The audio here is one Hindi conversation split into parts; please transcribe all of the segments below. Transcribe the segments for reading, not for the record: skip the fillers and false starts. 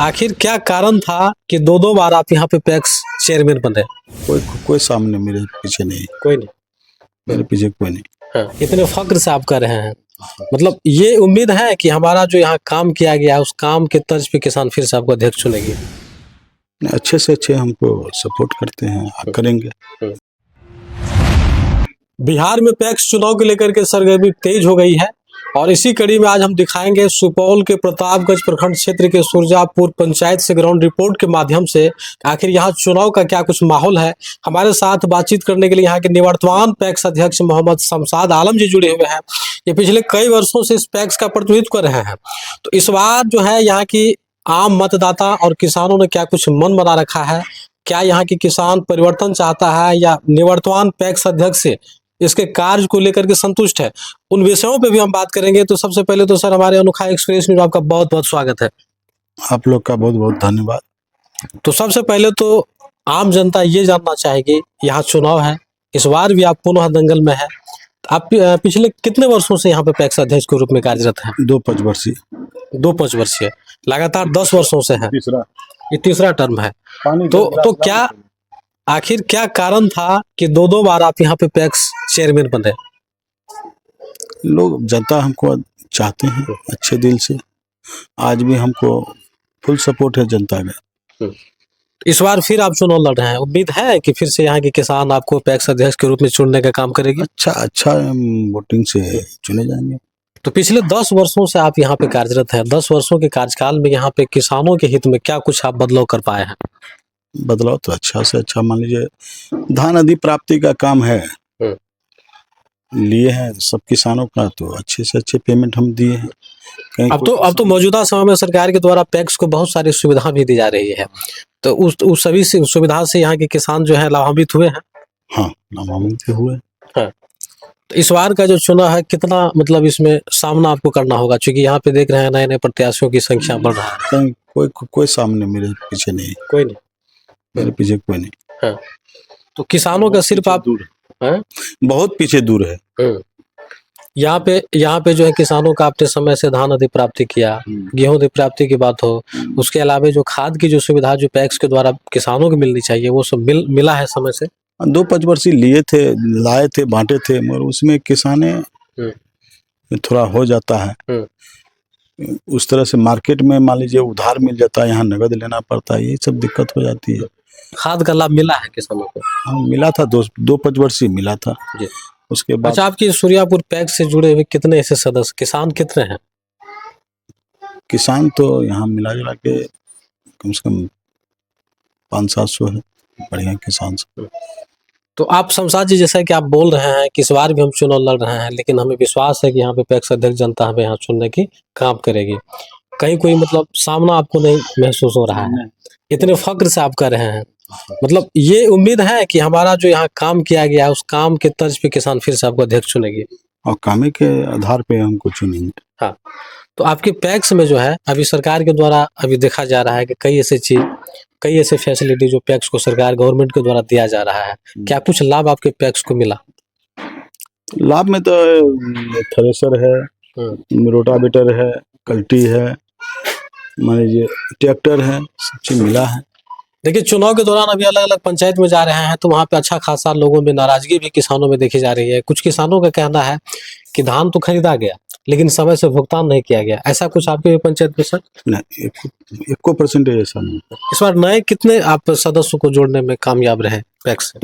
आखिर क्या कारण था कि दो दो बार आप यहाँ पे पैक्स चेयरमैन बने? कोई कोई सामने मेरे पीछे नहीं, कोई नहीं। मेरे पीछे कोई नहीं। हाँ, इतने फक्र से आप कर रहे हैं, मतलब ये उम्मीद है कि हमारा जो यहाँ काम किया गया है उस काम के तर्ज पे किसान फिर से आपको अध्यक्ष चुनेंगे? अच्छे से अच्छे हमको सपोर्ट करते हैं, करेंगे। बिहार में पैक्स चुनाव को लेकर के सरगर्मी तेज हो गई है और इसी कड़ी में आज हम दिखाएंगे सुपौल के प्रतापगंज प्रखंड क्षेत्र के सुरजापुर पंचायत से ग्राउंड रिपोर्ट के माध्यम से आखिर यहाँ चुनाव का क्या कुछ माहौल है। हमारे साथ बातचीत करने के लिए यहाँ के निवर्तमान पैक्स अध्यक्ष मोहम्मद शमशाद आलम जी जुड़े हुए हैं। ये पिछले कई वर्षों से इस पैक्स का प्रतिनिधित्व कर रहे हैं। तो इस बार जो है यहाँ की आम मतदाता और किसानों ने क्या कुछ मन बना रखा है, क्या यहाँ की किसान परिवर्तन चाहता है या निवर्तमान पैक्स अध्यक्ष से इसके कार्य को लेकर के संतुष्ट है, उन विषयों पे भी हम बात करेंगे। तो सबसे पहले तो सर हमारे अनोखा एक्सप्रेस न्यूज आपका बहुत बहुत स्वागत है। आप लोग का बहुत बहुत धन्यवाद। तो सबसे पहले तो आम जनता ये जानना चाहेगी, यहाँ चुनाव है, इस बार भी आप पुनः दंगल में है, आप पिछले कितने वर्षों से यहाँ पे पैक्स अध्यक्ष के रूप में कार्यरत है? 2-5 वर्षीय। 2-5 वर्षीय, लगातार 10 वर्षों से है, ये तीसरा टर्म है। तो क्या आखिर क्या कारण था कि दो दो बार आप यहाँ पे पैक्स चेयरमैन बने? लोग जनता हमको चाहते हैं अच्छे दिल से, आज भी हमको फुल सपोर्ट है जनता का। इस बार फिर आप चुनाव लड़ रहे हैं, उम्मीद है कि फिर से यहाँ के किसान आपको पैक्स अध्यक्ष के रूप में चुनने का काम करेगी? अच्छा वोटिंग से चुने जाएंगे। तो पिछले 10 वर्षों से आप यहाँ पे कार्यरत हैं, 10 वर्षों के कार्यकाल में यहाँ पे किसानों के हित में क्या कुछ आप बदलाव कर पाए हैं? बदलाव तो अच्छा से अच्छा, मान लीजिए धान आदि प्राप्ति का काम है, लिए हैं सब किसानों का, तो अच्छे से अच्छे पेमेंट हम दिए हैं। अब तो मौजूदा समय में सरकार के द्वारा पैक्स को बहुत सारी सुविधा भी दी जा रही है, तो उस सभी सुविधा से यहाँ के किसान जो है लाभान्वित हुए हैं? हाँ, लाभान्वित हुए। हाँ। तो इस बार का जो चुनाव है कितना मतलब इसमें सामना आपको करना होगा, क्योंकि यहाँ पे देख रहे हैं नए नए प्रत्याशियों की संख्या बढ़ रहा है। कहीं कोई सामने मेरे पीछे नहीं, कोई नहीं, मेरे पीछे कोई नहीं। हाँ। तो किसानों का सिर्फ आप बहुत पीछे दूर है। यहाँ पे जो है किसानों का आपने समय से धान आदि प्राप्ति किया, गेहूं आदि प्राप्ति की बात हो, उसके अलावा जो खाद की जो सुविधा जो पैक्स के द्वारा किसानों को मिलनी चाहिए वो सब मिला है समय से? 2-5 वर्षीय लिए थे, लाए थे, बांटे थे, मगर उसमें किसाने थोड़ा हो जाता है उस तरह से। मार्केट में मान लीजिए उधार मिल जाता है, यहाँ नगद लेना पड़ता है, ये सब दिक्कत हो जाती है। खाद का लाभ मिला है किसानों को? हाँ, मिला था, 2-5 वर्षीय मिला था। उसके बाद अच्छा, आपकी सूर्यापुर पैक्स से जुड़े हुए कितने ऐसे सदस्य, किसान कितने हैं? किसान तो यहाँ मिला जुला के कम से कम 500-700 है, बढ़िया किसान सब। तो आप शमशाद जी, जैसा कि आप बोल रहे हैं कि इस बार भी हम चुनाव लड़ रहे हैं, लेकिन हमें विश्वास है कि यहाँ पे पैक्स अध्यक्ष जनता हमें यहाँ चुनने की काम करेगी, कहीं कोई मतलब सामना आपको नहीं महसूस हो रहा है? इतने फक्र से आप कर रहे हैं, मतलब ये उम्मीद है कि हमारा जो यहाँ काम किया गया है उस काम के तर्ज पे किसान फिर से आपको अध्यक्ष चुनेगी और कामे के आधार पे हमको चुनेंगे। हाँ। तो आपके पैक्स में जो है अभी सरकार के द्वारा अभी देखा जा रहा है कि कई ऐसे फैसिलिटी जो पैक्स को सरकार गवर्नमेंट के द्वारा दिया जा रहा है, क्या कुछ लाभ आपके पैक्स को मिला? लाभ में तो थ्रेसर है, रोटावेटर है, कल्टी है, मान लीजिए ट्रैक्टर है, सब चीज मिला है। देखिए, चुनाव के दौरान अभी अलग अलग पंचायत में जा रहे हैं तो वहाँ पे अच्छा खासा लोगों में नाराजगी भी किसानों में देखी जा रही है। कुछ किसानों का कहना है कि धान तो खरीदा गया लेकिन समय से भुगतान नहीं किया गया, ऐसा कुछ आपके पंचायत में सर? नहीं, 1% ऐसा नहीं। इस बार नए कितने आप सदस्यों को जोड़ने में कामयाब रहे पैक्स से?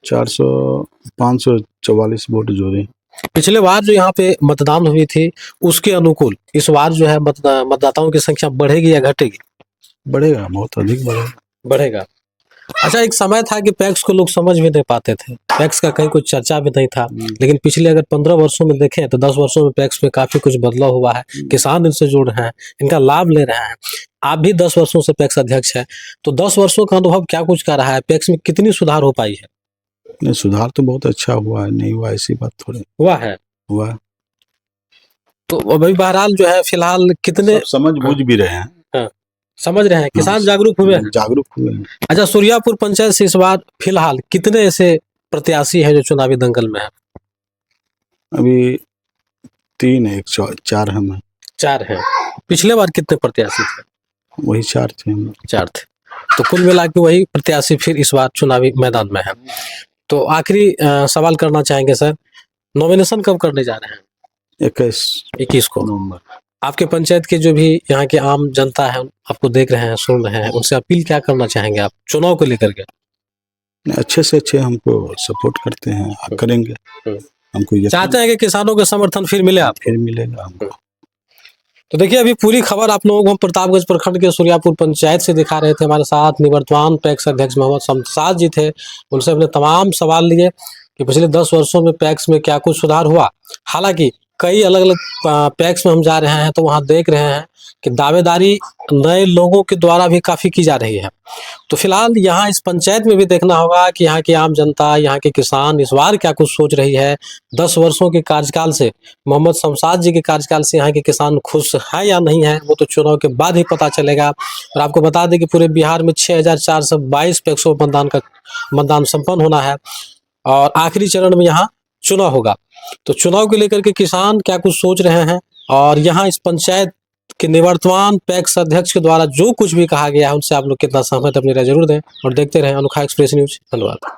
544 वोट जोड़े। पिछले बार जो यहाँ पे मतदान हुई थी उसके अनुकूल इस बार जो है मतदाताओं की संख्या बढ़ेगी या घटेगी? बढ़ेगा, बहुत अधिक बढ़ेगा। अच्छा, एक समय था कि पैक्स को लोग समझ भी नहीं पाते थे, पैक्स का कहीं कोई चर्चा भी नहीं था, लेकिन पिछले अगर 15 वर्षों में देखें तो 10 वर्षों में पैक्स में काफी कुछ बदलाव हुआ है, किसान इनसे जुड़ रहे हैं, इनका लाभ ले रहे हैं। आप भी 10 वर्षों से पैक्स अध्यक्ष है, तो 10 वर्षों का अनुभव क्या कुछ कर रहा है, पैक्स में कितनी सुधार हो पाई है? नहीं, सुधार तो बहुत अच्छा हुआ है, नहीं हुआ ऐसी बात थोड़ी हुआ है। तो अभी बहरहाल जो है फिलहाल कितने समझ बूझ भी रहे हैं, समझ रहे हैं, किसान जागरूक हुए हैं। अच्छा, सूर्यापुर पंचायत से इस बार फिलहाल कितने ऐसे प्रत्याशी हैं जो चुनावी दंगल में है? अभी 3 है, 4 हम हैं। 4 है। पिछले बार कितने प्रत्याशी थे? वही 4 थे हम लोग। 4 थे। तो कुल मिला के वही प्रत्याशी फिर इस बार चुनावी मैदान में है। तो आखिरी सवाल करना चाहेंगे सर, नॉमिनेशन कब करने जा रहे हैं? 21 को। नवंबर। आपके पंचायत के जो भी यहाँ के आम जनता है, आपको देख रहे हैं, सुन रहे हैं, उनसे अपील क्या करना चाहेंगे आप चुनाव को लेकर के? अच्छे से अच्छे हमको सपोर्ट करते हैं, करेंगे। हमको यकीन चाहते हैं कि किसानों का समर्थन फिर मिले आपको? फिर मिलेगा हमको। तो देखिए, अभी पूरी खबर आप लोगों को हम प्रतापगंज प्रखंड के सूर्यापुर पंचायत से दिखा रहे थे। हमारे साथ निवर्तमान पैक्स अध्यक्ष मोहम्मद शमशाद जी थे। उनसे हमने तमाम सवाल लिए कि पिछले 10 वर्षों में पैक्स में क्या कुछ सुधार हुआ। हालांकि कई अलग अलग पैक्स में हम जा रहे हैं तो वहां देख रहे हैं कि दावेदारी नए लोगों के द्वारा भी काफ़ी की जा रही है। तो फिलहाल यहाँ इस पंचायत में भी देखना होगा कि यहाँ की आम जनता, यहाँ के किसान इस बार क्या कुछ सोच रही है। 10 वर्षों के कार्यकाल से, मोहम्मद शमशाद जी के कार्यकाल से यहाँ के किसान खुश है या नहीं है, वो तो चुनाव के बाद ही पता चलेगा। और आपको बता दें कि पूरे बिहार में 6422 पैक्सों मतदान संपन्न होना है और आखिरी चरण में यहाँ चुनाव होगा। तो चुनाव को लेकर के किसान क्या कुछ सोच रहे हैं और यहाँ इस पंचायत के निवर्तमान पैक्स अध्यक्ष के द्वारा जो कुछ भी कहा गया है उनसे आप लोग कितना सहमत अपनी राय जरूर दें और देखते रहें अनोखा एक्सप्रेस न्यूज। धन्यवाद।